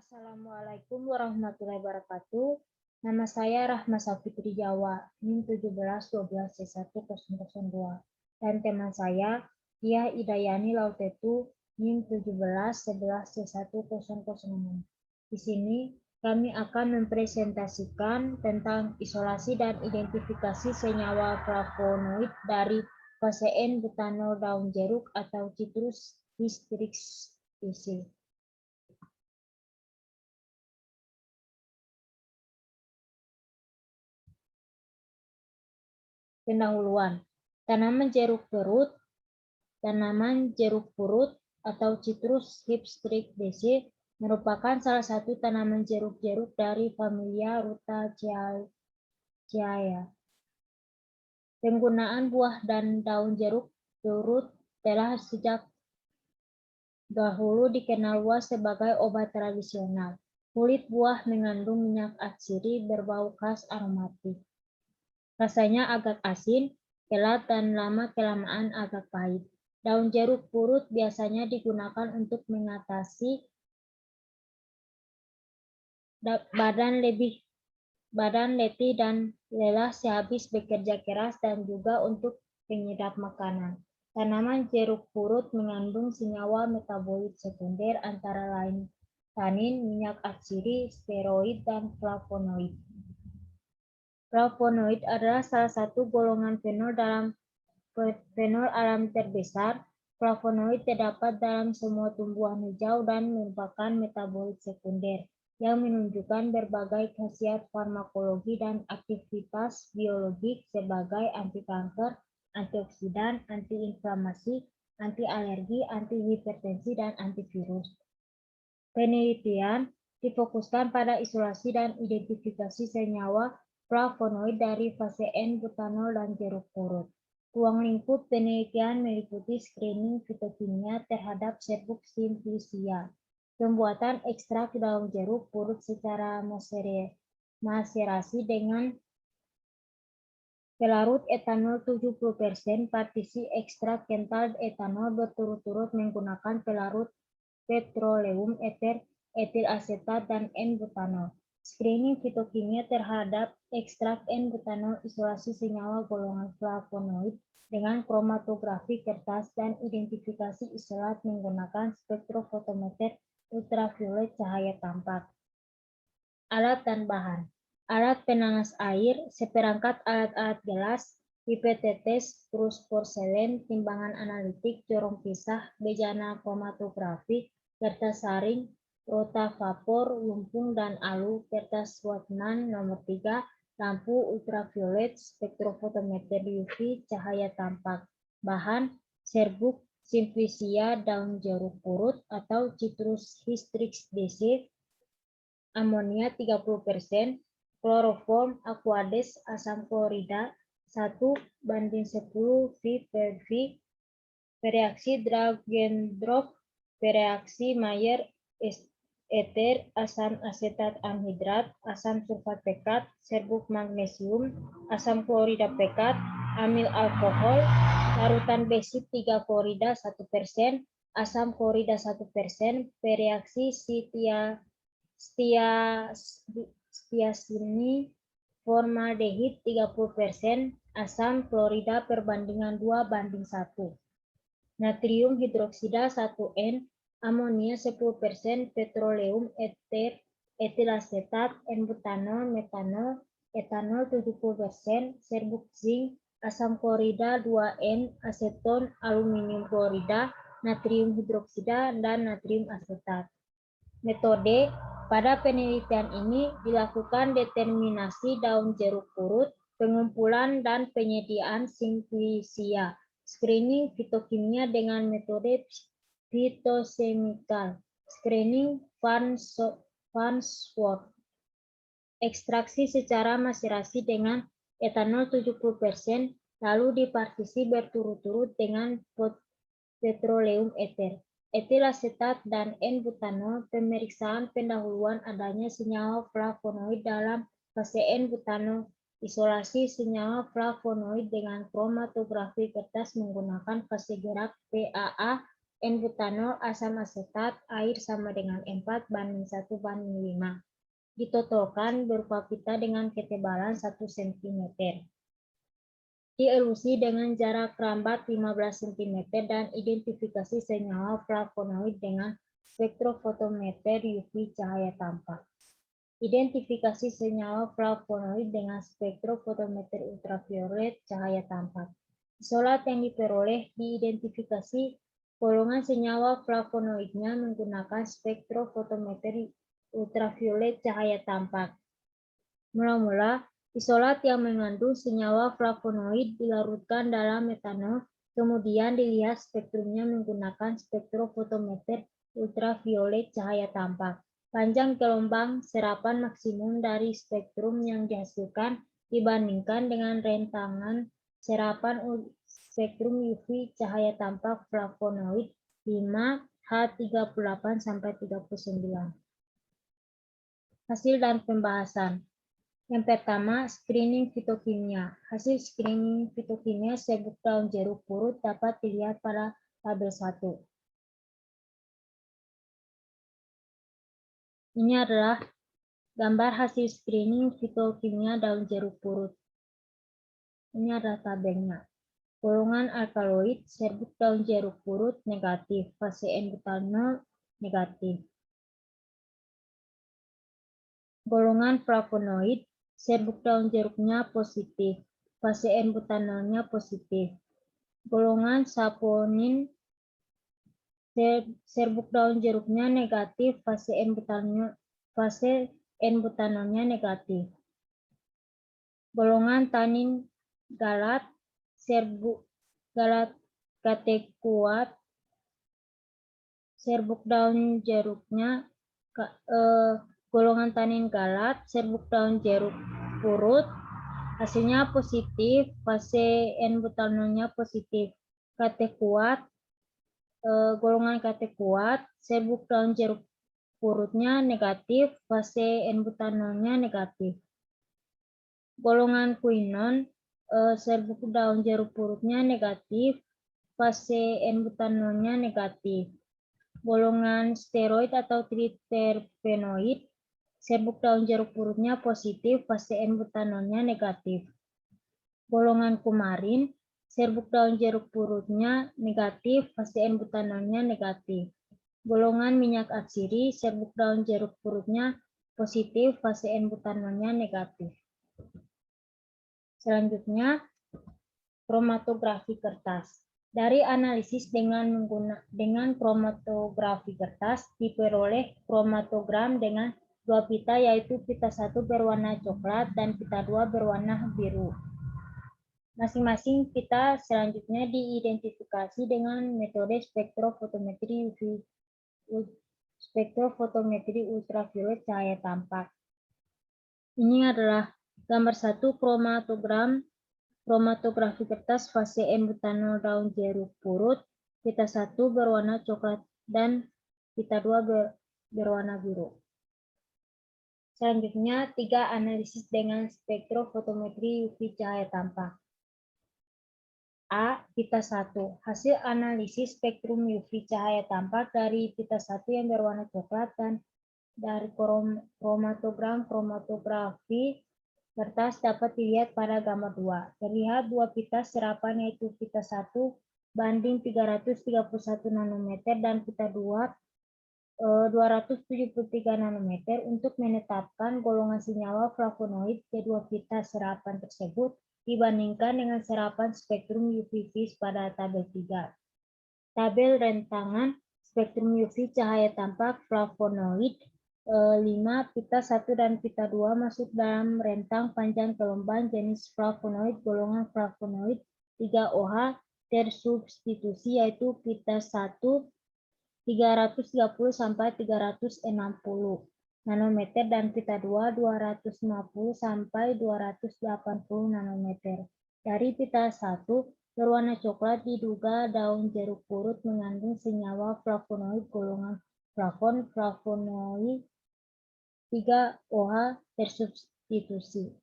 Assalamualaikum warahmatullahi wabarakatuh. Nama saya Rahma Safitri Jawa, NIM 1712C1002. Dan teman saya, Tia Idayani Lautetu, NIM 1711C1006. Di sini kami akan mempresentasikan tentang isolasi dan identifikasi senyawa flavonoid dari Fasein butanol daun jeruk atau Citrus hystrix DC. Pendahuluan. Tanaman jeruk purut atau Citrus hystrix DC merupakan salah satu tanaman jeruk-jeruk dari familia Rutaceae. Penggunaan buah dan daun jeruk purut telah sejak dahulu dikenal luas sebagai obat tradisional. Kulit buah mengandung minyak atsiri berbau khas aromatik. Rasanya agak asin, pelat, dan lama-kelamaan agak pahit. Daun jeruk purut biasanya digunakan untuk mengatasi badan letih dan lelah sehabis bekerja keras dan juga untuk penyedap makanan. Tanaman jeruk purut mengandung senyawa metabolit sekunder antara lain tanin, minyak atsiri, steroid, dan flavonoid. Flavonoid adalah salah satu golongan fenol alam terbesar. Flavonoid terdapat dalam semua tumbuhan hijau dan merupakan metabolit sekunder yang menunjukkan berbagai khasiat farmakologi dan aktivitas biologik sebagai anti kanker, antioksidan, antiinflamasi, anti alergi, anti hipertensi, dan antivirus. Penelitian difokuskan pada isolasi dan identifikasi senyawa flavonoid dari Fasein butanol dan jeruk purut. Ruang lingkup penelitian meliputi screening fitokimia terhadap serbuk simplicia, pembuatan ekstrak daun jeruk purut secara maserasi dengan pelarut etanol 70%, partisi ekstrak kental etanol berturut-turut menggunakan pelarut petroleum ether, etil asetat, dan N-butanol. Screening fitokimia terhadap ekstrak N-butanol, isolasi senyawa golongan flavonoid dengan kromatografi kertas, dan identifikasi isolat menggunakan spektrofotometer ultraviolet cahaya tampak. Alat dan bahan. Alat penanas air, seperangkat alat-alat gelas, pipet tetes, krus porselen, timbangan analitik, corong pisah, bejana kromatografi, kertas saring, rotavapor, lumpung dan alu, kertas Whatman nomor 3, lampu ultraviolet, spektrofotometer UV, cahaya tampak. Bahan, serbuk simplicia daun jeruk purut atau Citrus hystrix DC, amonia 30%, kloroform aqueous asam klorida 1:10 V/V, bereaksi Dragendorff, bereaksi Mayer ether, asam asetat anhidrat, asam sulfat pekat, serbuk magnesium, asam klorida pekat, amil alkohol, larutan besi 3 klorida 1%, asam klorida 1%, bereaksi stiasini, formaldehid 30%, asam klorida perbandingan 2:1. Natrium hidroksida 1N, amonia 10%, petroleum ether, etil asetat, N-butanol, metanol, etanol 70%, serbuk zinc, asam klorida 2N, aseton, aluminium klorida, natrium hidroksida, dan natrium asetat. Metode pada penelitian ini dilakukan determinasi daun jeruk purut, pengumpulan dan penyediaan simplicia, screening fitokimia dengan metode fitosemikal, screening Farnsworth, ekstraksi secara maserasi dengan etanol 70%, lalu dipartisi berturut-turut dengan petroleum ether, etil asetat, dan N-butanol. Pemeriksaan pendahuluan adanya senyawa flavonoid dalam Fasein butanol, isolasi senyawa flavonoid dengan kromatografi kertas menggunakan fase gerak PAA N-butanol, asam asetat, air sama dengan 4:1:5. Ditotolkan berupa pita dengan ketebalan 1 cm. Dielusi dengan jarak rambat 15 cm dan identifikasi senyawa flavonoid dengan spektrofotometer UV cahaya tampak. Identifikasi senyawa flavonoid dengan spektrofotometer ultraviolet cahaya tampak. Isolat yang diperoleh diidentifikasi golongan senyawa flavonoidnya menggunakan spektrofotometer ultraviolet cahaya tampak. Mula-mula, isolat yang mengandung senyawa flavonoid dilarutkan dalam metanol, kemudian dilihat spektrumnya menggunakan spektrofotometer ultraviolet cahaya tampak. Panjang gelombang serapan maksimum dari spektrum yang dihasilkan dibandingkan dengan rentangan serapan spektrum UV cahaya tampak flavonoid 5H38-39. Hasil dan pembahasan. Yang pertama, screening fitokimia. Hasil screening fitokimia serbuk daun jeruk purut dapat dilihat pada tabel 1. Ini adalah gambar hasil screening fitokimia daun jeruk purut. Ini adalah tabelnya. Golongan alkaloid serbuk daun jeruk purut negatif, fase N-butanol negatif. Golongan flavonoid serbuk daun jeruknya positif, fase N-butanolnya positif. Golongan saponin serbuk daun jeruknya negatif, fase N-butanolnya negatif. Golongan tanin galat serbuk galat katekuat serbuk daun jeruknya golongan tanin galat serbuk daun jeruk purut hasilnya positif, fase N-butanolnya positif. Katekuat golongan katekuat serbuk daun jeruk purutnya negatif, fase N-butanolnya negatif. Golongan kuinon serbuk daun jeruk purutnya negatif, fase N-butanolnya negatif. Golongan steroid atau triterpenoid serbuk daun jeruk purutnya positif, fase N-butanolnya negatif. Golongan kumarin serbuk daun jeruk purutnya negatif, fase N-butanolnya negatif. Golongan minyak atsiri serbuk daun jeruk purutnya positif, fase N-butanolnya negatif. Selanjutnya, kromatografi kertas. Dari analisis dengan kromatografi kertas diperoleh kromatogram dengan dua pita, yaitu pita 1 berwarna coklat dan pita 2 berwarna biru. Masing-masing pita selanjutnya diidentifikasi dengan metode spektrofotometri ultraviolet cahaya tampak. Ini adalah gambar 1 kromatografi kertas fase N-butanol daun jeruk purut, pita 1 berwarna coklat dan pita 2 berwarna biru. Selanjutnya, 3 analisis dengan spektrofotometri UV cahaya tampak. A. Pita 1. Hasil analisis spektrum UV cahaya tampak dari pita 1 yang berwarna coklat dan dari kromatografi kertas dapat dilihat pada gambar 2. Terlihat dua pita serapan, yaitu pita 1 banding 331 nanometer dan pita 2 273 nanometer. Untuk menetapkan golongan senyawa flavonoid, kedua pita serapan tersebut dibandingkan dengan serapan spektrum UV vis pada tabel 3. Tabel rentangan spektrum UV cahaya tampak flavonoid 5, pita 1 dan pita 2 masuk dalam rentang panjang gelombang jenis flavonoid golongan flavonoid 3OH tersubstitusi, yaitu pita 1 330 sampai 360 nanometer dan pita 2 250 sampai 280 nanometer. Dari pita 1 berwarna coklat diduga daun jeruk purut mengandung senyawa flavonoid golongan flavonoid 3OH tersubstitusi.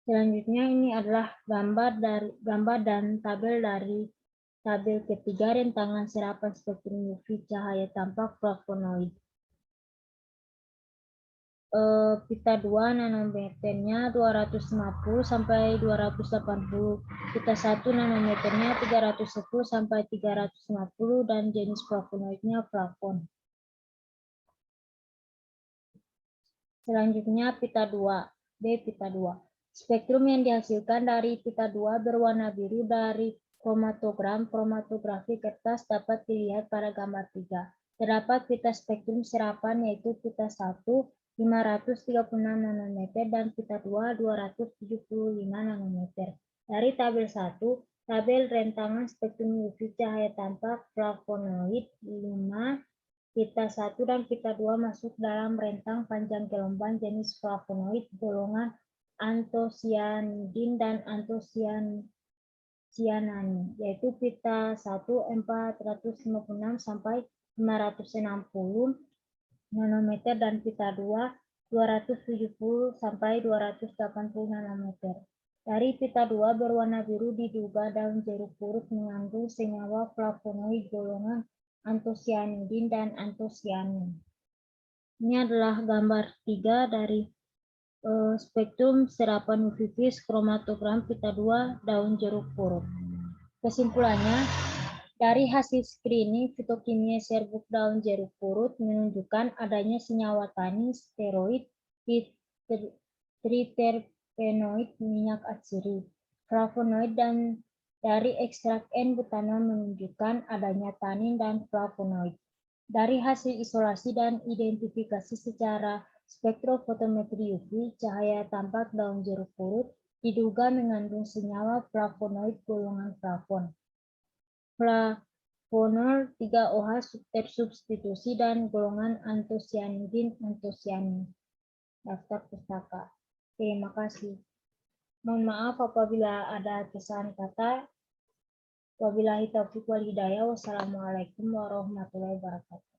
Selanjutnya ini adalah gambar dan tabel dari Tabel ketiga, rentangan serapan spektrum UV cahaya tampak flavonoid. Pita 2 nanometernya 250 sampai 280, pita 1 nanometernya 310 sampai 350 dan jenis flavonoidnya flavon. Selanjutnya pita 2, pita 2. Spektrum yang dihasilkan dari pita 2 berwarna biru dari kromatografi kertas dapat dilihat pada gambar 3. Terdapat pita spektrum serapan yaitu pita 1 536 nanometer dan pita 2 275 nanometer. Dari tabel 1, tabel rentangan spektrum UV cahaya tampak flavonoid 5, pita 1 dan pita 2 masuk dalam rentang panjang gelombang jenis flavonoid golongan antosianidin dan antosianin, yaitu pita 1 456 sampai 560 nanometer dan pita 2 270 sampai 280 nanometer. Dari pita 2 berwarna biru diduga daun jeruk purut mengandung senyawa flavonoid golongan antosianidin dan antosianin. Ini adalah gambar 3 dari spektrum serapan UV kromatogram pita 2 daun jeruk purut. Kesimpulannya, dari hasil screening fitokimia serbuk daun jeruk purut menunjukkan adanya senyawa tanin, steroid, triterpenoid, minyak atsiri, flavonoid, dan dari ekstrak N-butanol menunjukkan adanya tanin dan flavonoid. Dari hasil isolasi dan identifikasi secara spektrofotometri UV, cahaya tampak daun jeruk purut diduga mengandung senyawa flavonoid golongan flavon. Flavonol 3OH tersubstitusi dan golongan antosianidin antosianin. Daftar pustaka. Terima kasih. Mohon maaf apabila ada kesalahan kata. Wabillahi taufiq wal hidayah. Wassalamualaikum warahmatullahi wabarakatuh.